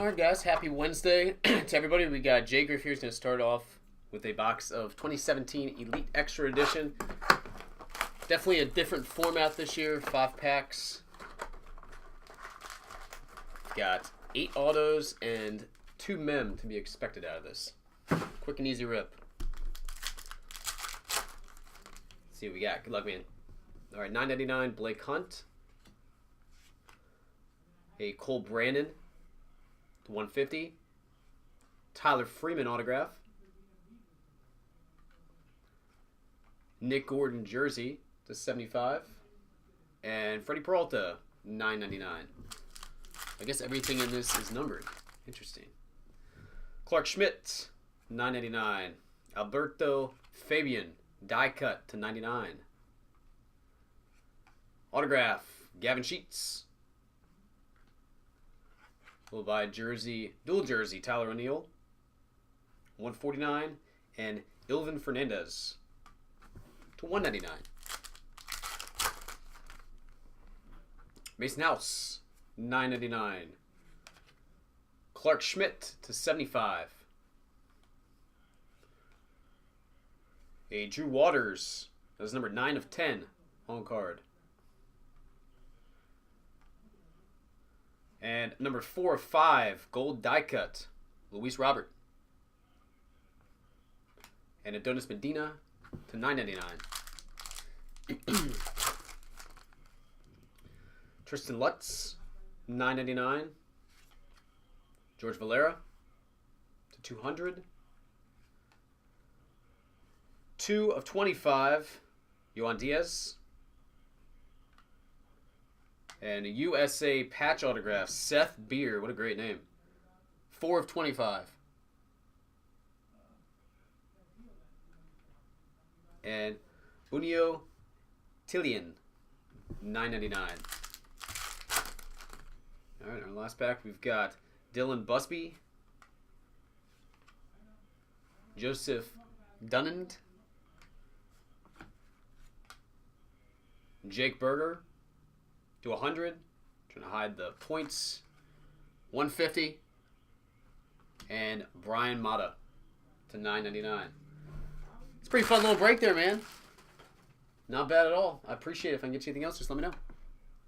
Alright guys, happy Wednesday to everybody. We got Jgriff here. Is going to start off with a box of 2017 Elite Extra Edition. Definitely a different format this year, 5 packs. Got 8 autos and 2 mem to be expected out of this. Quick and easy rip. Let's see what we got. Good luck, man. Alright, $9.99 Blake Hunt. A Cole Brandon to 150. Tyler Freeman autograph. Nick Gordon jersey to 75. And Freddie Peralta, $9.99. I guess everything in this is numbered. Interesting. Clark Schmidt, $9.99. Alberto Fabian, die cut to 99. Autograph, Gavin Sheets. We'll buy jersey, dual jersey, Tyler O'Neill, 149, and Ilvin Fernandez to 199. Mason House, $9.99. Clark Schmidt to 75. A Drew Waters, that's number 9 of 10 on card. And number 4 of 5, gold die cut, Luis Robert. And Adonis Medina to $9.99. Tristan Lutz, $9.99. George Valera to 200. 2 of 25, Yohan Diaz. And a USA patch autograph, Seth Beer. What a great name. 4 of 25. And Unio Tillian, $9.99. All right, our last pack, we've got Dylan Busby, Joseph Dunand, Jake Berger to 100. Trying to hide the points. 150. And Brian Mata to $9.99. It's a pretty fun little break there, man. Not bad at all. I appreciate it. If I can get you anything else, just let me know.